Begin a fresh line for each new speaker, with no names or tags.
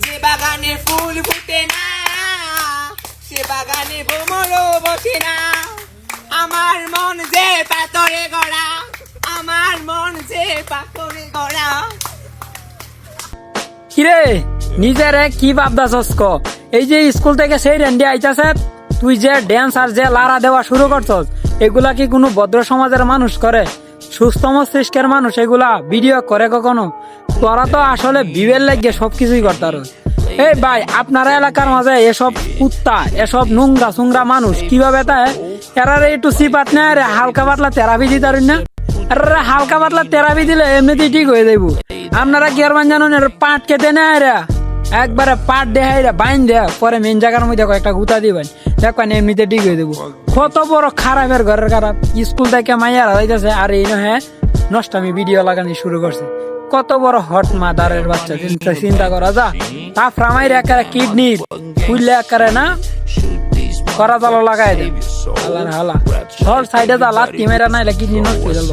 যে বাগানে ফুল ফুটে না সে বাগানে ভ্রমরও বসে না। আমার মন যে পাথরে গড়া, আমার মন যে পাথরে গড়া।
কিরে নিজের কি ভাবদাছস ক? এই যে স্কুল থেকে সেই রেন্ডি আইতাছে, তুই যে ড্যান্স আর যে লারা দেওয়া শুরু করছস, এগুলা কি কোনো ভদ্র সমাজের মানুষ করে? সুস্থ মস্তিষ্কের মানুষ এগুলা ভিডিও করে কখনো? তোরা তো আসলে বিবের লাগিয়ে সবকিছুই করতারস। এই ভাই, আপনারা এলাকার মাঝে এসব কুত্তা, এসব নোংরা সুংরা মানুষ কিভাবে তাই এরারে একটু সিপাত নেয় রে, হালকা পাতলা থেরাপি দিতারুন না? আরে হালকা পাতলা থেরাপি দিলে এমনিতেই ঠিক হয়ে যাইব। আপনারা কি আর জানুন, পাট কেটে নেয় রে, একবারে পাট দেখাই রে বাইন দেয়া, পরে মেন জায়গার মধ্যে একটা গুতা দিবেন, দেখবেন এমনিতে ঠিক হয়ে দেবো। কত বড় খারাপের ঘরের খারাপ, স্কুল থেকে মাইয়ারা যাইতেছে আর এই নয় নষ্টামি ভিডিও লাগানি শুরু করছে। কত বড় হট মাদারের বাচ্চা, চিন্তা করা যা। তা ফ্রামাইরে একারে কিডনি খুললে একারে না করা জালো লাগাই দেন। হালা হালা সর সাইডে জ্বালা তিমেরা নাইলে কিডনি নষ্ট হয়ে গেল।